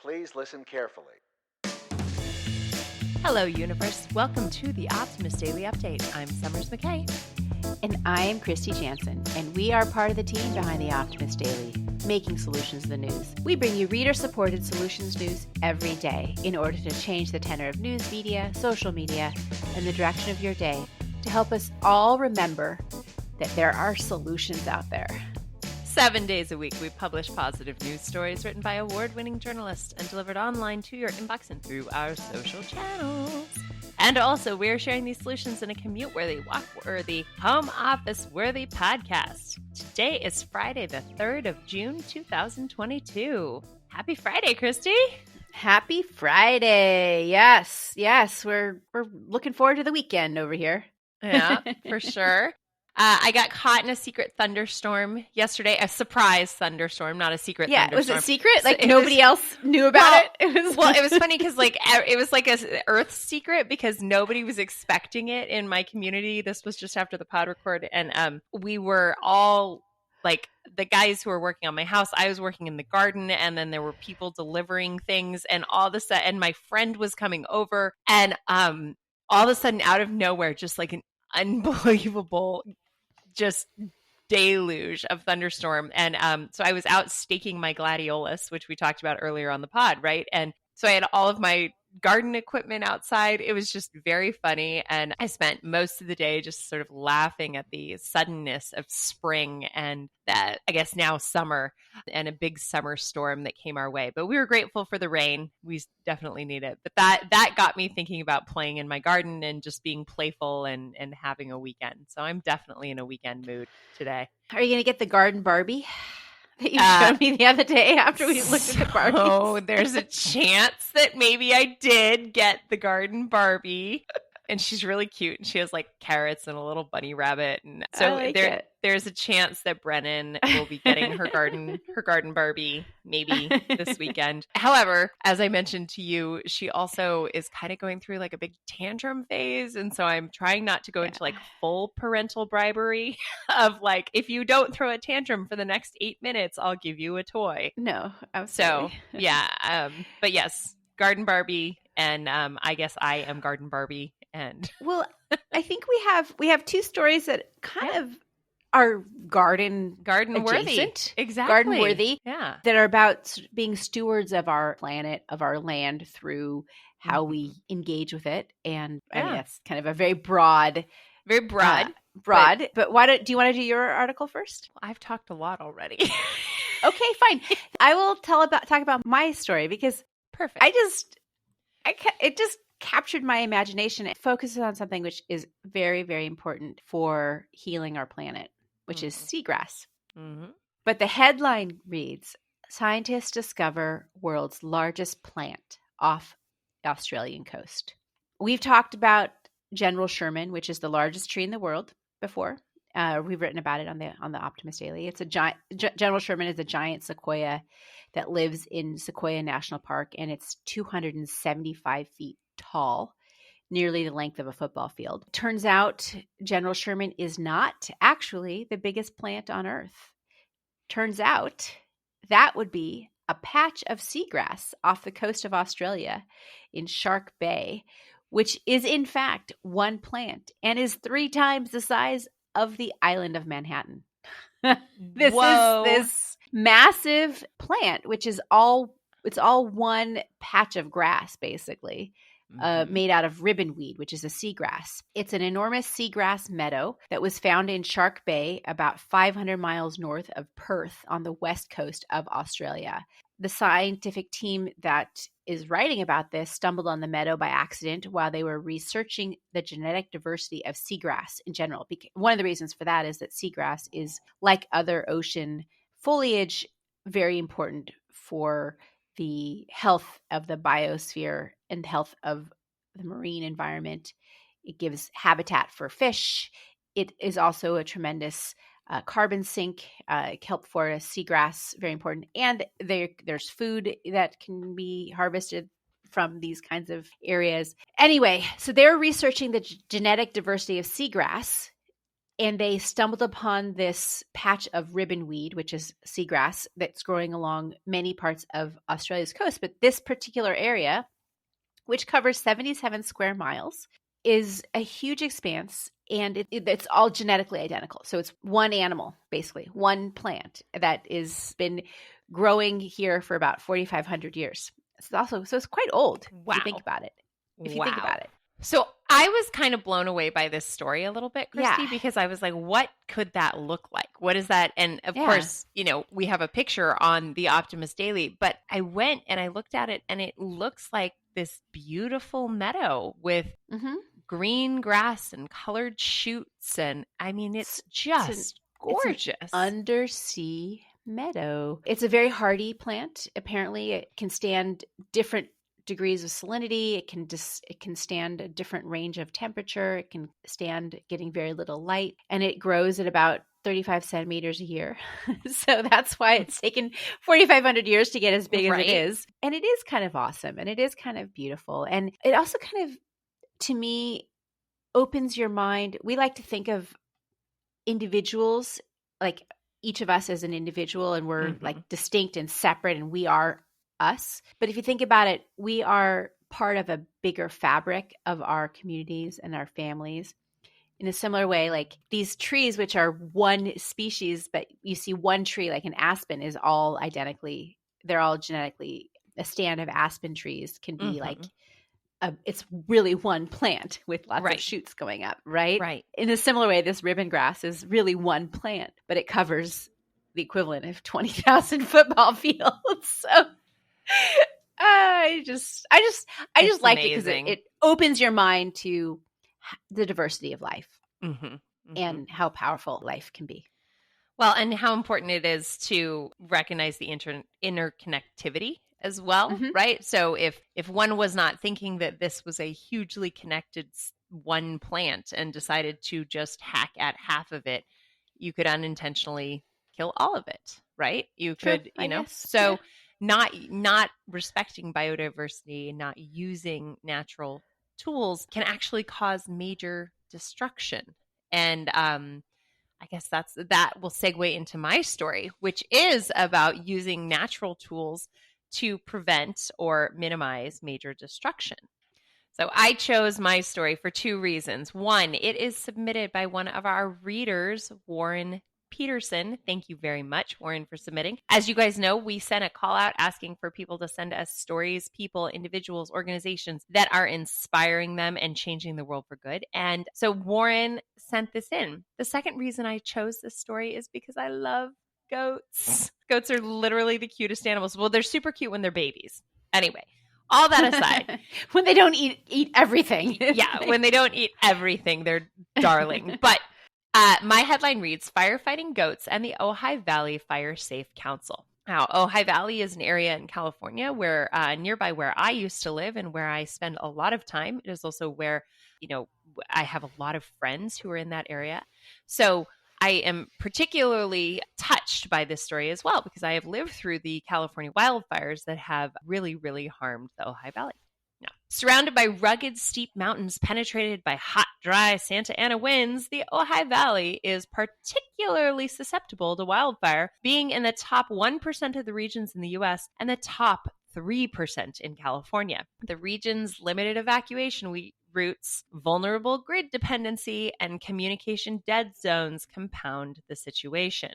Please listen carefully. Hello, universe. Welcome to the Optimist Daily Update. I'm Summers McKay. And I am Kristy Jansen, and we are part of the team behind the Optimist Daily, making solutions the news. We bring you reader-supported solutions news every day in order to change the tenor of news media, social media, and the direction of your day to help us all remember that there are solutions out there. 7 days a week, we publish positive news stories written by award-winning journalists and delivered online to your inbox and through our social channels. And also, we're sharing these solutions in a commute-worthy, walk-worthy, home office-worthy podcast. Today is Friday, the 3rd of June, 2022. Happy Friday, Kristy! Happy Friday! Yes, we're looking forward to the weekend over here. Yeah, for sure. I got caught in a secret thunderstorm yesterday. A surprise thunderstorm, not a secret thunderstorm. Was it secret? Like nobody else knew about it? It was funny because it was like a Earth secret because nobody was expecting it in my community. This was just after the pod record, and we were all like the guys who were working on my house. I was working in the garden, and then there were people delivering things, and all of a sudden, and my friend was coming over, and all of a sudden, out of nowhere, just like an unbelievable just deluge of thunderstorm. And so I was out staking my gladiolus, which we talked about earlier on the pod, right? And so I had all of my garden equipment outside. It was just very funny. And I spent most of the day just sort of laughing at the suddenness of spring and that, I guess now summer, and a big summer storm that came our way. But we were grateful for the rain. We definitely need it. But that got me thinking about playing in my garden and just being playful and having a weekend. So I'm definitely in a weekend mood today. Are you going to get the garden Barbie that you showed me the other day after we looked at the Barbies? Oh, there's a chance that maybe I did get the garden Barbie. And she's really cute. And she has like carrots and a little bunny rabbit. And so there's a chance that Brennan will be getting her garden Barbie maybe this weekend. However, as I mentioned to you, she also is kind of going through like a big tantrum phase. And so I'm trying not to go into like full parental bribery of like, if you don't throw a tantrum for the next 8 minutes, I'll give you a toy. No, absolutely. So yeah. But yes, garden Barbie. And I guess I am garden Barbie. And well, I think we have two stories that kind of are garden worthy, exactly, garden worthy, that are about being stewards of our planet, of our land through how we engage with it. And I mean, that's kind of a very broad. But why do you want to do your article first? Well, I've talked a lot already. Okay, fine. I will talk about my story because perfect. It just captured my imagination. It focuses on something which is very, very important for healing our planet, which is seagrass. Mm-hmm. But the headline reads, scientists discover world's largest plant off the Australian coast. We've talked about General Sherman, which is the largest tree in the world before. We've written about it on the Optimist Daily. It's a giant. General Sherman is a giant sequoia that lives in Sequoia National Park, and it's 275 feet tall, nearly the length of a football field. Turns out General Sherman is not actually the biggest plant on Earth. Turns out that would be a patch of seagrass off the coast of Australia in Shark Bay, which is in fact one plant and is 3 times the size of the island of Manhattan. This is this massive plant, which is all one patch of grass, basically, made out of ribbonweed, which is a seagrass. It's an enormous seagrass meadow that was found in Shark Bay, about 500 miles north of Perth on the west coast of Australia. The scientific team that is writing about this stumbled on the meadow by accident while they were researching the genetic diversity of seagrass in general. One of the reasons for that is that seagrass is, like other ocean foliage, very important for the health of the biosphere and health of the marine environment. It gives habitat for fish. It is also a tremendous carbon sink, kelp forest, seagrass, very important. And there's food that can be harvested from these kinds of areas. Anyway, so they're researching the genetic diversity of seagrass And they stumbled upon this patch of ribbonweed, which is seagrass that's growing along many parts of Australia's coast. But this particular area, which covers 77 square miles, is a huge expanse, and it's all genetically identical. So it's one animal, basically, one plant that has been growing here for about 4,500 years. So it's quite old. Wow. If you think about it. So I was kind of blown away by this story a little bit, Kristy, because I was like, what could that look like? What is that? And of course, we have a picture on the Optimist Daily, but I went and I looked at it and it looks like this beautiful meadow with green grass and colored shoots. And I mean, it's just gorgeous. It's an undersea meadow. It's a very hardy plant. Apparently, it can stand different degrees of salinity. It can stand a different range of temperature. It can stand getting very little light, and it grows at about 35 centimeters a year. So that's why it's taken 4,500 years to get as big as it is. And it is kind of awesome, and it is kind of beautiful. And it also kind of, to me, opens your mind. We like to think of individuals, like each of us as an individual, and we're like distinct and separate, and we are us. But if you think about it, we are part of a bigger fabric of our communities and our families. In a similar way, like these trees, which are one species, but you see one tree, like an aspen, is all identically, they're all genetically, a stand of aspen trees can be like, it's really one plant with lots of shoots going up, right? Right. In a similar way, this ribbon grass is really one plant, but it covers the equivalent of 20,000 football fields. So I just like it because it opens your mind to the diversity of life and how powerful life can be. Well, and how important it is to recognize the interconnectivity as well, right? So if one was not thinking that this was a hugely connected one plant and decided to just hack at half of it, you could unintentionally kill all of it, right? You could, not respecting biodiversity, not using natural tools can actually cause major destruction. And I guess that will segue into my story, which is about using natural tools to prevent or minimize major destruction. So I chose my story for two reasons. One, it is submitted by one of our readers, Warren Peterson. Thank you very much, Warren, for submitting. As you guys know, we sent a call out asking for people to send us stories, people, individuals, organizations that are inspiring them and changing the world for good. And so Warren sent this in. The second reason I chose this story is because I love goats. Goats are literally the cutest animals. Well, they're super cute when they're babies. Anyway, all that aside. When they don't eat everything. Yeah, when they don't eat everything, they're darling. But my headline reads, Firefighting Goats and the Ojai Valley Fire Safe Council. Now, Ojai Valley is an area in California where nearby where I used to live and where I spend a lot of time. It is also where, I have a lot of friends who are in that area. So I am particularly touched by this story as well, because I have lived through the California wildfires that have really, really harmed the Ojai Valley. Now, surrounded by rugged, steep mountains penetrated by hot, dry Santa Ana winds, the Ojai Valley is particularly susceptible to wildfire, being in the top 1% of the regions in the U.S. and the top 3% in California. The region's limited evacuation routes, vulnerable grid dependency, and communication dead zones compound the situation.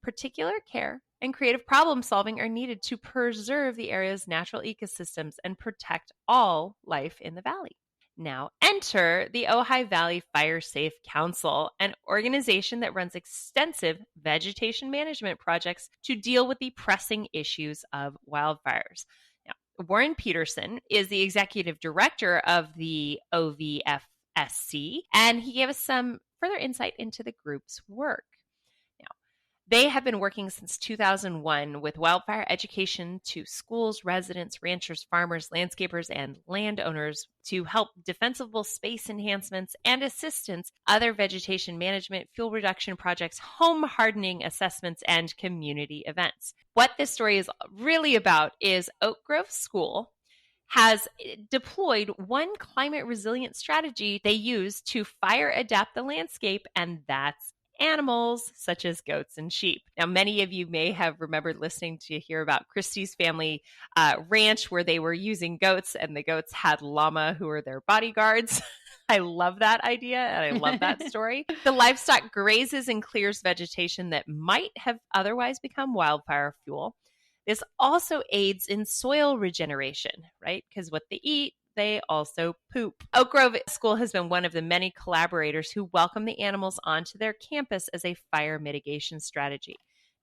Particular care and creative problem solving are needed to preserve the area's natural ecosystems and protect all life in the valley. Now enter the Ojai Valley Fire Safe Council, an organization that runs extensive vegetation management projects to deal with the pressing issues of wildfires. Now, Warren Peterson is the executive director of the OVFSC, and he gave us some further insight into the group's work. They have been working since 2001 with wildfire education to schools, residents, ranchers, farmers, landscapers, and landowners to help defensible space enhancements and assistance, other vegetation management, fuel reduction projects, home hardening assessments, and community events. What this story is really about is Oak Grove School has deployed one climate resilient strategy they use to fire adapt the landscape, and that's animals such as goats and sheep. Now, many of you may have remembered listening to hear about Kristy's family ranch where they were using goats, and the goats had llama who were their bodyguards. I love that idea, and I love that story. The livestock grazes and clears vegetation that might have otherwise become wildfire fuel. This also aids in soil regeneration, right? Because what they eat, they also poop. Oak Grove School has been one of the many collaborators who welcome the animals onto their campus as a fire mitigation strategy.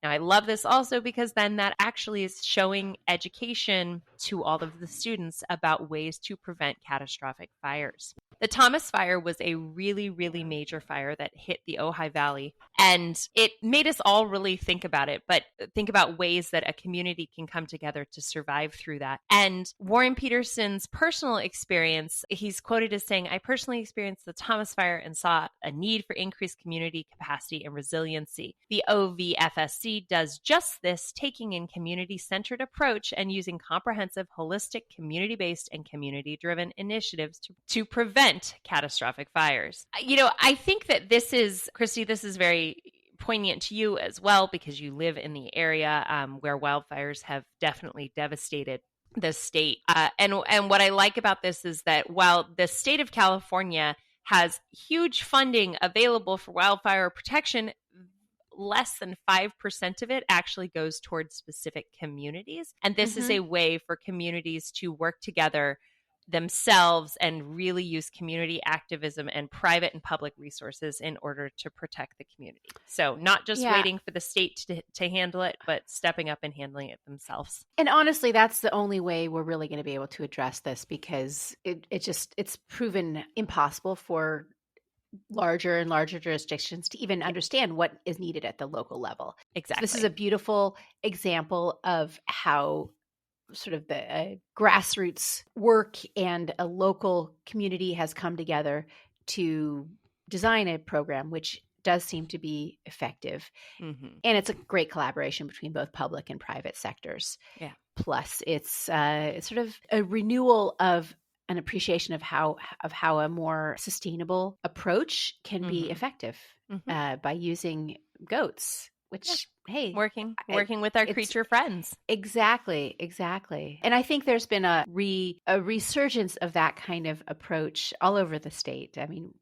Now, I love this also because then that actually is showing education to all of the students about ways to prevent catastrophic fires. The Thomas Fire was a really, really major fire that hit the Ojai Valley, and it made us all really think about it, but think about ways that a community can come together to survive through that. And Warren Peterson's personal experience, he's quoted as saying, "I personally experienced the Thomas Fire and saw a need for increased community capacity and resiliency. The OVFSC does just this, taking a community-centered approach and using comprehensive, holistic, community-based, and community-driven initiatives to prevent catastrophic fires." I think that this is, Kristy, this is very poignant to you as well because you live in the area where wildfires have definitely devastated the state. And what I like about this is that while the state of California has huge funding available for wildfire protection, less than 5% of it actually goes towards specific communities. And this is a way for communities to work together themselves and really use community activism and private and public resources in order to protect the community. So not just waiting for the state to handle it, but stepping up and handling it themselves. And honestly, that's the only way we're really going to be able to address this because it's proven impossible for larger and larger jurisdictions to even understand what is needed at the local level. Exactly. This is a beautiful example of how sort of the grassroots work and a local community has come together to design a program which does seem to be effective. And it's a great collaboration between both public and private sectors. Yeah. Plus, it's sort of a renewal of an appreciation of how a more sustainable approach can be effective by using goats. Which, hey, working with our creature friends. Exactly. And I think there's been a resurgence of that kind of approach all over the state. I mean,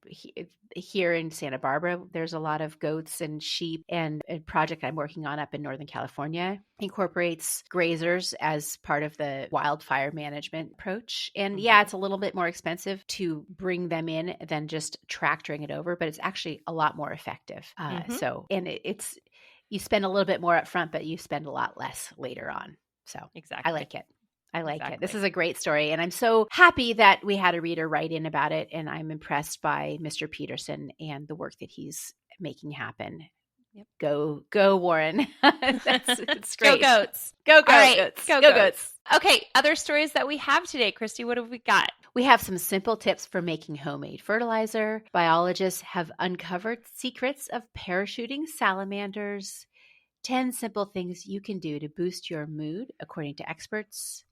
here in Santa Barbara, there's a lot of goats and sheep, and a project I'm working on up in Northern California incorporates grazers as part of the wildfire management approach. And yeah, it's a little bit more expensive to bring them in than just tractoring it over, but it's actually a lot more effective. It's you spend a little bit more up front, but you spend a lot less later on. So exactly. I like it. This is a great story. And I'm so happy that we had a reader write in about it. And I'm impressed by Mr. Peterson and the work that he's making happen. Yep. Go, Warren. It's great. Go goats. Go goats. All right, Go goats. Okay, other stories that we have today. Kristy, what have we got? We have some simple tips for making homemade fertilizer. Biologists have uncovered secrets of parachuting salamanders. 10 simple things you can do to boost your mood, according to experts.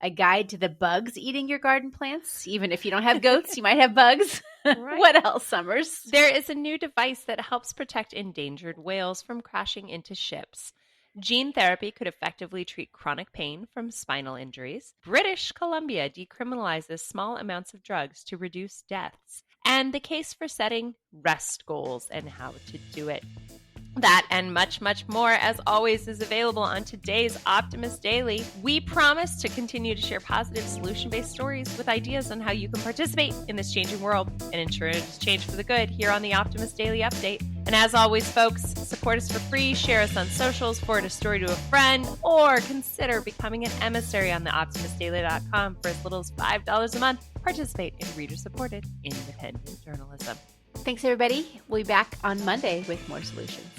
A guide to the bugs eating your garden plants. Even if you don't have goats, you might have bugs. Right. What else, Summers? There is a new device that helps protect endangered whales from crashing into ships. Gene therapy could effectively treat chronic pain from spinal injuries. British Columbia decriminalizes small amounts of drugs to reduce deaths. And the case for setting rest goals and how to do it. That and much, much more, as always, is available on today's Optimist Daily. We promise to continue to share positive solution-based stories with ideas on how you can participate in this changing world and ensure it is change for the good here on the Optimist Daily Update. And as always, folks, support us for free, share us on socials, forward a story to a friend, or consider becoming an emissary on the optimistdaily.com for as little as $5 a month. Participate in reader-supported independent journalism. Thanks, everybody. We'll be back on Monday with more solutions.